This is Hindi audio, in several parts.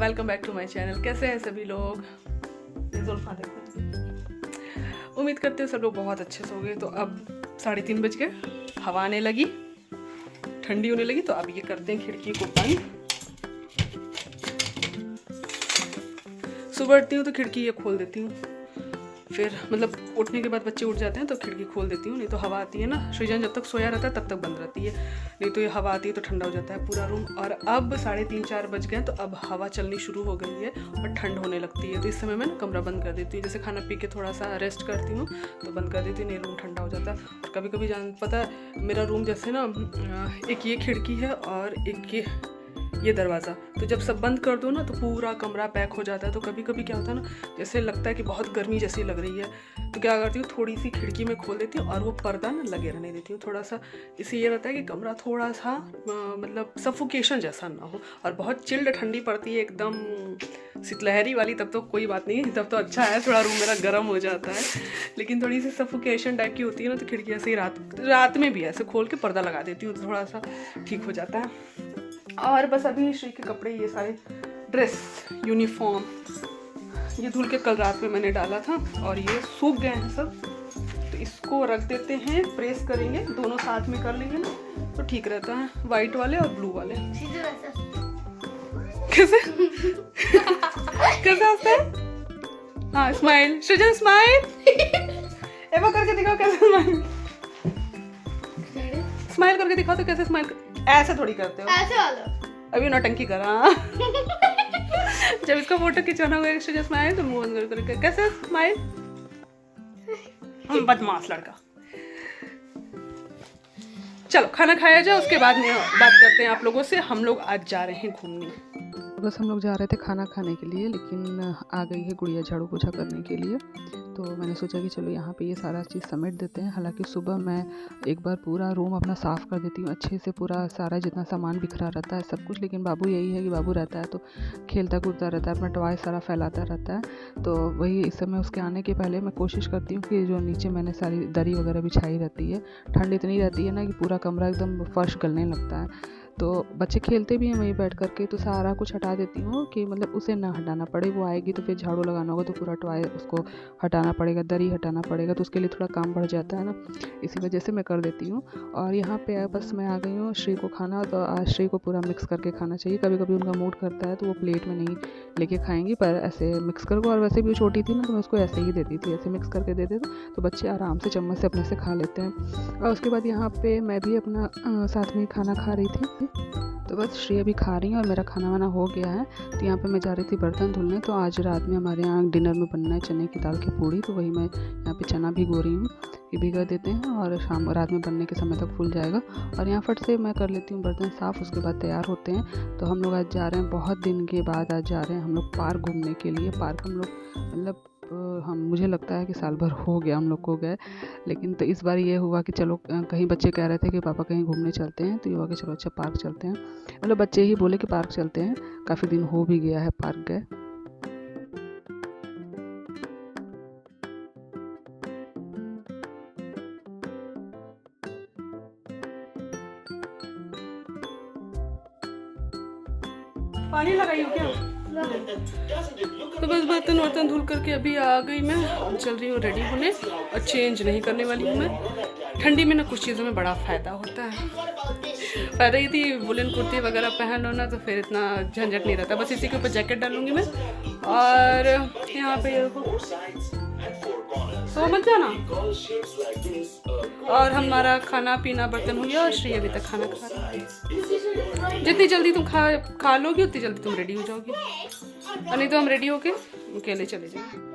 Welcome back to my channel. कैसे हैं सभी लोग? जुल्फा देखो, उम्मीद करते हो सब लोग बहुत अच्छे से हो गए। तो अब 3:30 बज गए, हवा आने लगी, ठंडी होने लगी। तो अब ये करते हैं खिड़की को बंद। सुबह उठती हूँ तो खिड़की ये खोल देती हूँ, फिर मतलब उठने के बाद बच्चे उठ जाते हैं तो खिड़की खोल देती हूँ, नहीं तो हवा आती है ना। सृजन जब तक सोया रहता है तब तक बंद रहती है, नहीं तो ये हवा आती है तो ठंडा हो जाता है पूरा रूम। और अब 3:30-4 बज गए तो अब हवा चलनी शुरू हो गई है और ठंड होने लगती है। तो इस समय मैं ना कमरा बंद कर देती हूँ, जैसे खाना पी के थोड़ा सा रेस्ट करती हूँ तो बंद कर देती हूँ, नहीं रूम ठंडा हो जाता है। और कभी कभी पता है मेरा रूम जैसे ना एक ये खिड़की है और एक ये दरवाज़ा, तो जब सब बंद कर दो ना तो पूरा कमरा पैक हो जाता है। तो कभी कभी क्या होता है ना, जैसे लगता है कि बहुत गर्मी जैसी लग रही है तो क्या करती हूँ, थोड़ी सी खिड़की में खोल देती हूँ और वो पर्दा ना लगे रहने देती हूँ थोड़ा सा। इससे ये रहता है कि कमरा थोड़ा सा मतलब सफोकेशन जैसा ना हो। और बहुत चिल्ड ठंडी पड़ती है एकदम शीतलहरी वाली तब तो कोई बात नहीं, तब तो अच्छा है, थोड़ा रूम मेरा गर्म हो जाता है। लेकिन थोड़ी सी सफोकेशन टाइप की होती है ना तो खिड़की ऐसे ही रात में भी ऐसे खोल के पर्दा लगा देती हूँ तो थोड़ा सा ठीक हो जाता है। और बस अभी श्री के कपड़े ये सारे ड्रेस यूनिफॉर्म ये धुल के कल रात में मैंने डाला था और ये सूख गए हैं सब, तो इसको रख देते हैं, प्रेस करेंगे, दोनों साथ में कर लेंगे ना तो ठीक रहता है, वाइट वाले और ब्लू वाले। कैसे कैसे हंसते हैं? हाँ स्माइल, सृजन स्माइल एवा करके दिखाओ कैसे स्माइल, स्माइल करके दिखाओ तो कैसे स्माइल ऐसे थोड़ी करते हो, ऐसे वाला अभी नौटंकी करा जब इसका फोटो खिंचवाना होगा एक्स्ट्रा स्माइल तो मुंह बंद करके कैसे स्माइल, बदमाश लड़का। चलो खाना खाया जाए, उसके बाद में बात करते हैं आप लोगों से। हम लोग आज जा रहे हैं घूमने। बस हम लोग जा रहे थे खाना खाने के लिए, लेकिन आ गई है गुड़िया झाड़ू पोछा करने के लिए, तो मैंने सोचा कि चलो यहाँ पे ये सारा चीज़ समेट देते हैं। हालांकि सुबह मैं एक बार पूरा रूम अपना साफ़ कर देती हूँ अच्छे से, पूरा सारा जितना सामान बिखरा रहता है सब कुछ, लेकिन बाबू यही है कि बाबू रहता है तो खेलता कूदता रहता है, अपना टॉय सारा फैलाता रहता है। तो वही इस समय उसके आने के पहले मैं कोशिश करती हूँ कि जो नीचे मैंने सारी दरी वगैरह बिछाई रहती है, ठंड इतनी रहती है ना कि पूरा कमरा एकदम फर्श गलने लगता है। तो बच्चे खेलते भी हैं वहीं बैठ करके, तो सारा कुछ हटा देती हूँ कि मतलब उसे ना हटाना पड़े। वो आएगी तो फिर झाड़ू लगाना होगा तो पूरा टॉय उसको हटाना पड़ेगा, दरी हटाना पड़ेगा, तो उसके लिए थोड़ा काम बढ़ जाता है ना, इसी वजह से मैं कर देती हूँ। और यहाँ पे बस मैं आ गई हूँ श्री को खाना, तो आज श्री को पूरा मिक्स करके खाना चाहिए। कभी कभी उनका मूड करता है तो वो प्लेट में नहीं लेके खाएंगी, पर ऐसे मिक्स करके, और वैसे भी छोटी थी ना तो मैं उसको ऐसे ही देती थी, ऐसे मिक्स करके दे देती तो बच्चे आराम से चम्मच से अपने से खा लेते हैं। और उसके बाद यहाँ पे मैं भी अपना साथ में खाना खा रही थी, तो बस श्री अभी खा रही है और मेरा खाना वाना हो गया है। तो यहाँ पे मैं जा रही थी बर्तन धुलने। तो आज रात में हमारे यहाँ डिनर में बनना है चने की दाल की पूड़ी, तो वही मैं यहाँ पे चना भिगो रही हूँ कि भिगा देते हैं और रात में बनने के समय तक फूल जाएगा। और यहाँ फट से मैं कर लेती हूँ बर्तन साफ़, उसके बाद तैयार होते हैं। तो हम लोग आज जा रहे हैं, बहुत दिन के बाद आज जा रहे हैं हम लोग पार्क घूमने के लिए। पार्क हम लोग मतलब मुझे लगता है कि साल भर हो गया हम लोग को गए, लेकिन तो इस बार ये हुआ कि चलो कहीं बच्चे कह रहे थे कि पापा कहीं घूमने चलते हैं, तो ये हुआ कि चलो अच्छा पार्क चलते हैं। मतलब बच्चे ही बोले कि पार्क चलते हैं, काफ़ी दिन हो भी गया है पार्क गए। पानी लगाई हो क्या? तो बस बर्तन धुल करके अभी आ गई मैं, चल रही हूँ रेडी होने, और चेंज नहीं करने वाली हूँ मैं। ठंडी में ना कुछ चीज़ों में बड़ा फ़ायदा होता है, फ़ायदा ये थी वुलन कुर्ती वगैरह पहन लो ना तो फिर इतना झंझट नहीं रहता। बस इसी के ऊपर जैकेट डालूंगी मैं, और यहाँ पे सो मत जाना। और हमारा खाना पीना बर्तन हो गया और श्री अभी तक खाना खा रही है। जितनी जल्दी तुम खा लोगी उतनी जल्दी तुम रेडी हो जाओगी, और नहीं तो हम रेडी होके अकेले चले जाएंगे।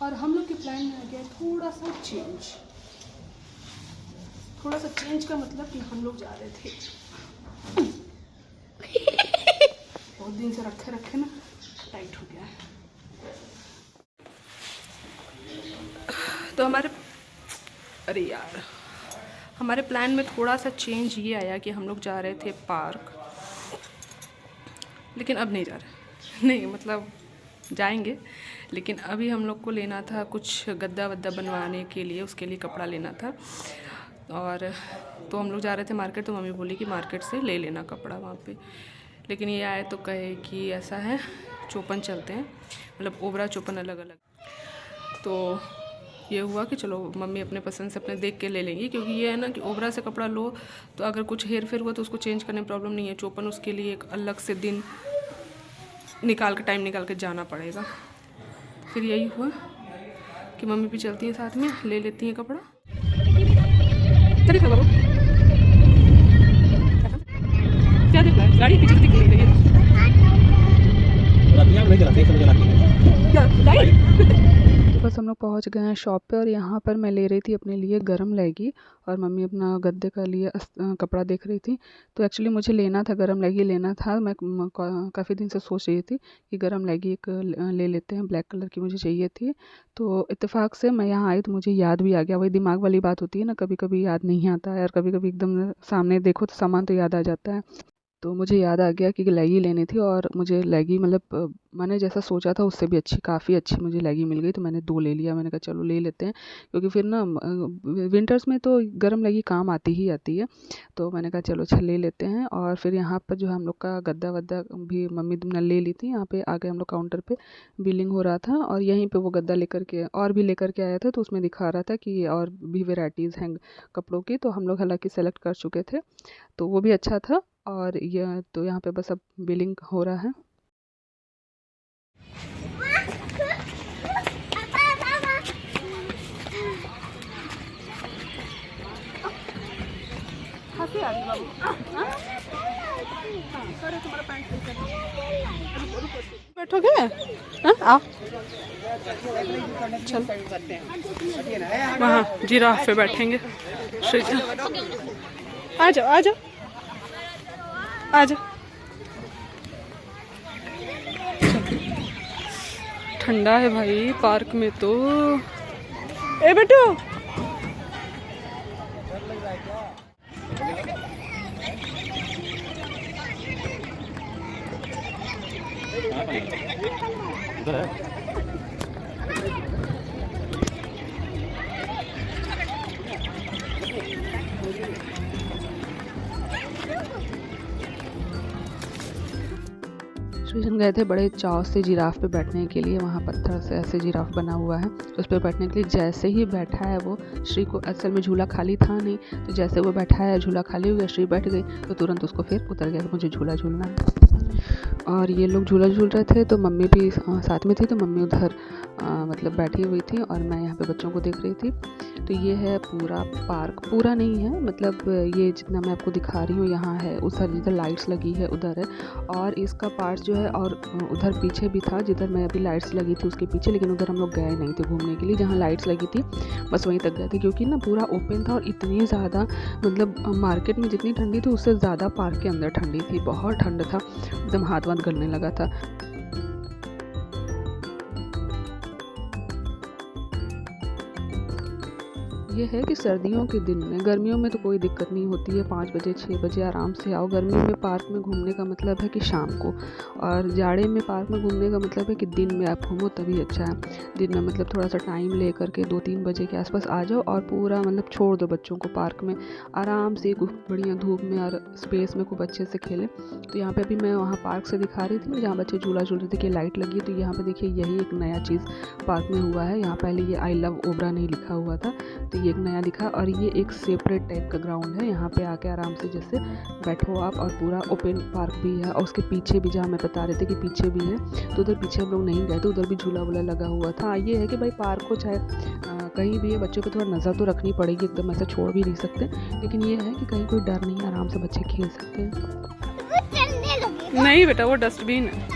और हम लोग के प्लान में आ गया थोड़ा सा चेंज। थोड़ा सा चेंज का मतलब कि हम लोग जा रहे थे बहुत दिन से रखे रखे ना टाइट हो गया है। तो हमारे प्लान में थोड़ा सा चेंज ये आया कि हम लोग जा रहे थे पार्क, लेकिन अब नहीं जा रहे। नहीं मतलब जाएंगे, लेकिन अभी हम लोग को लेना था कुछ गद्दा वद्दा बनवाने के लिए, उसके लिए कपड़ा लेना था। और तो हम लोग जा रहे थे मार्केट, तो मम्मी बोली कि मार्केट से ले लेना कपड़ा वहाँ पे। लेकिन ये आए तो कहे कि ऐसा है चोपन चलते हैं, मतलब ओबरा चोपन अलग अलग। तो ये हुआ कि चलो मम्मी अपने पसंद से अपने देख के ले लेंगी, क्योंकि ये है ना कि ओबरा से कपड़ा लो तो अगर कुछ हेर फेर हुआ तो उसको चेंज करने में प्रॉब्लम नहीं है। चोपन उसके लिए एक अलग से दिन टाइम निकाल के जाना पड़ेगा। फिर यही हुआ कि मम्मी भी चलती हैं साथ में, ले लेती हैं कपड़ा। क्या देख रहा है? गाड़ी पीछे दिख रही है। बस हम लोग पहुँच गए हैं शॉप पे, और यहाँ पर मैं ले रही थी अपने लिए गरम लेगी, और मम्मी अपना गद्दे का लिए कपड़ा देख रही थी। तो एक्चुअली मुझे लेना था, गरम लेगी लेना था। मैं काफ़ी दिन से सोच रही थी कि गरम लेगी एक ले लेते हैं, ब्लैक कलर की मुझे चाहिए थी। तो इत्तेफाक से मैं यहाँ आई तो मुझे याद भी आ गया। वही दिमाग वाली बात होती है ना, कभी कभी याद नहीं आता है, और कभी कभी एकदम सामने देखो तो सामान तो याद आ जाता है। तो मुझे याद आ गया कि लेगी लेनी थी, और मुझे लेगी मतलब मैंने जैसा सोचा था उससे भी अच्छी, काफ़ी अच्छी मुझे लेगी मिल गई। तो मैंने 2 ले लिया। मैंने कहा चलो ले लेते हैं, क्योंकि फिर ना विंटर्स में तो गर्म लेगी काम आती ही आती है। तो मैंने कहा चलो अच्छा ले लेते हैं। और फिर यहाँ पर जो हम लोग का गद्दा वद्दा भी मम्मी ने ले ली थी। यहाँ पे आके हम लोग काउंटर पे बिलिंग हो रहा था, और यहीं पे वो गद्दा लेकर के और भी लेकर के आया था। तो उसमें दिखा रहा था कि और भी वेराइटीज़ हैं कपड़ों की। तो हम लोग हालांकि सेलेक्ट कर चुके थे, तो वो भी अच्छा था। और यह तो यहाँ पे बस अब बिलिंग हो रहा है। बैठोगे? आओ चल, वहाँ जिराफ पे बैठेंगे। आ जाओ आ जाओ आ जाओ। ठंडा है भाई पार्क में तो। ए बेटू स्टेशन गए थे बड़े चाव से जिराफ पे बैठने के लिए। वहाँ पत्थर से ऐसे जिराफ बना हुआ है, उस पर बैठने के लिए। जैसे ही बैठा है वो, श्री को असल में झूला खाली था नहीं, तो जैसे वो बैठा है झूला खाली हो गया, श्री बैठ गई, तो तुरंत उसको फिर उतर गया कि मुझे झूला झूलना है। और ये लोग झूला झूल रहे थे, तो मम्मी भी साथ में थी। तो मम्मी उधर मतलब बैठी हुई थी, और मैं यहाँ पे बच्चों को देख रही थी। तो ये है पूरा पार्क, पूरा नहीं है मतलब ये जितना मैं आपको दिखा रही हूँ यहाँ है, उधर जिधर लाइट्स लगी है उधर है। और इसका पार्ट जो है, और उधर पीछे भी था जिधर मैं अभी लाइट्स लगी थी उसके पीछे, लेकिन उधर हम लोग गए नहीं थे घूमने के लिए। जहाँ लाइट्स लगी थी बस वहीं तक गए थे, क्योंकि ना पूरा ओपन था, और इतनी ज़्यादा मतलब मार्केट में जितनी ठंडी थी उससे ज़्यादा पार्क के अंदर ठंडी थी। बहुत ठंड था, एकदम हाथ वाथ गलने लगा था। ये है कि सर्दियों के दिन में, गर्मियों में तो कोई दिक्कत नहीं होती है, 5 बजे 6 बजे आराम से आओ। गर्मियों में पार्क में घूमने का मतलब है कि शाम को, और जाड़े में पार्क में घूमने का मतलब है कि दिन में आप घूमो तभी अच्छा है। दिन में मतलब थोड़ा सा टाइम ले करके 2-3 बजे के आसपास आ जाओ, और पूरा मतलब छोड़ दो बच्चों को पार्क में, आराम से बढ़िया धूप में और स्पेस में खूब अच्छे से खेलें। तो यहाँ पर अभी मैं वहाँ पार्क से दिखा रही थी जहाँ बच्चे झूला झूल रहे थे कि लाइट लगी है। तो यहाँ पर देखिए यही एक नया चीज़ पार्क में हुआ है। यहाँ पहले ये आई लव ओबरा नहीं लिखा हुआ था, तो ये एक नया दिखा। और ये एक सेपरेट टाइप का ग्राउंड है, यहाँ पे आके आराम से जैसे बैठो आप, और पूरा ओपन पार्क भी है। और उसके पीछे भी, जहाँ मैं बता रहे थे कि पीछे भी है, तो उधर पीछे हम लोग नहीं गए थे, उधर भी झूला वूला लगा हुआ था। ये है कि भाई पार्क को चाहे कहीं भी है, बच्चों पे थोड़ा नज़र तो रखनी पड़ेगी, एकदम ऐसा छोड़ भी नहीं सकते, लेकिन ये है कि कहीं कोई डर नहीं है, आराम से बच्चे खेल सकते हैं। नहीं बेटा वो डस्टबिन है।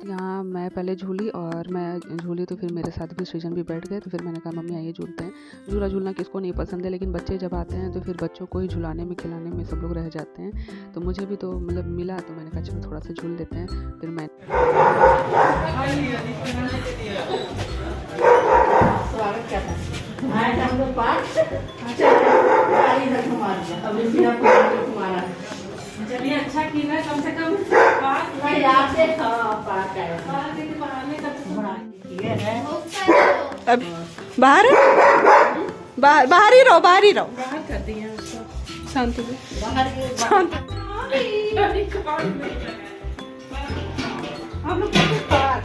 यहाँ मैं पहले झूली और मैं झूली तो फिर मेरे साथ भी सृजन भी बैठ गए। तो फिर मैंने कहा मम्मी आइए झूलते हैं। झूला झूलना किसको नहीं पसंद है, लेकिन बच्चे जब आते हैं तो फिर बच्चों को ही झुलाने में खिलाने में सब लोग रह जाते हैं। तो मुझे भी तो मतलब मिला, तो मैंने कहा चलो थोड़ा सा झूल देते हैं। फिर मैं चलिए अच्छा की ना, कम से कम अब बाहर बाहर ही रहो, बाहर ही रहो। बाहर कर दिए उसको शांति से शांति। हम लोग पार्क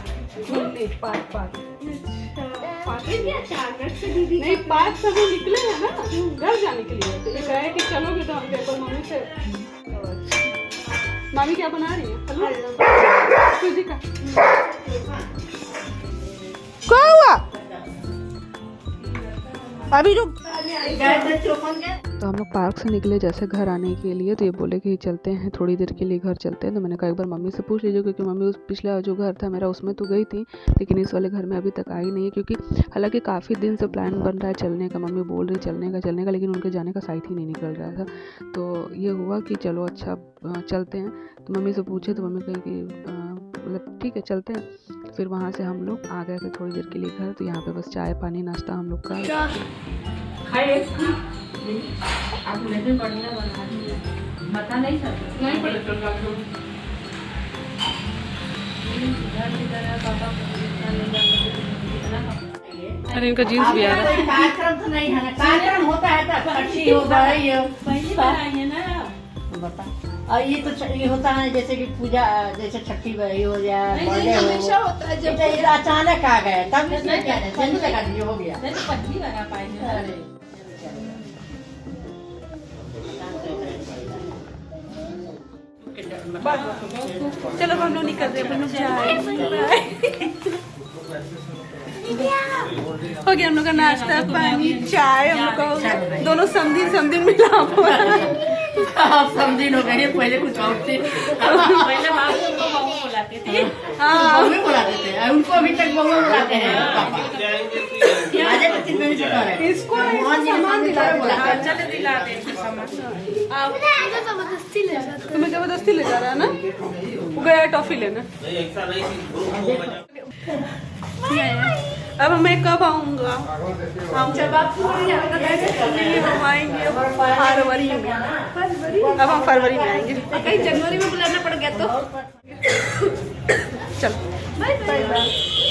नहीं, पार्क से भी निकले हैं ना घर जाने के लिए। तो ये कहे कि चलोगे तो हम देखो मम्मी से। मामी क्या बना रही है? सूजी का क्या हुआ अभी रुक। तो हम लोग पार्क से निकले जैसे घर आने के लिए, तो ये बोले कि चलते हैं थोड़ी देर के लिए घर चलते हैं। तो मैंने कहा एक बार मम्मी से पूछ लीजिए, क्योंकि मम्मी उस पिछला जो घर था मेरा उसमें तो गई थी, लेकिन इस वाले घर में अभी तक आई नहीं है। क्योंकि हालांकि काफ़ी दिन से प्लान बन रहा है चलने का, मम्मी बोल रही चलने का, लेकिन उनके जाने का साइट ही नहीं निकल रहा था। तो ये हुआ कि चलो अच्छा चलते हैं। तो मम्मी से पूछे तो मम्मी कही कि मतलब ठीक है चलते हैं। फिर वहाँ से हम लोग आ गए थे थोड़ी देर के लिए घर। तो यहाँ पे बस चाय पानी नाश्ता हम लोग का आप लेकिन बढ़िया बना दिए, बता नहीं सकते नहीं पड़े तो अरे इनका जीन्स भी आ रहा है। कार्यक्रम तो नहीं है ना, कार्यक्रम होता है तो अच्छी हो गई पहले बनाइए ना। बता। और ये तो ये होता है जैसे कि पूजा, जैसे छठी बड़ी हो जाए, बर्थडे हमेशा होता है जब ये अचानक आ गए तब इसमें क्या है, जल्दी लगा दीजिए हो गया। नहीं तो पत्नी लगा पाएंगे। चलो हम लोग निकल रहे हैं। हो गया हम लोग का नाश्ता पानी चाय, हम लोग का दोनों समझी मिला हुआ है। आप समझी हो गए, पहले कुछ और थे। पहले बाप को बहू बुलाते थे। हाँ बहू बुलाते थे, उनको अभी तक बहू बुलाते हैं। इसको चले दिला दे तुम्हें जबरदस्ती ले जा रहा है ना, वो गया टॉफी लेना। अब मैं कब आऊँगा? जब आप हम आएंगे फरवरी में। अब हम फरवरी में आएंगे, कहीं जनवरी में बुलाना पड़ गया तो चलो बाय बाय।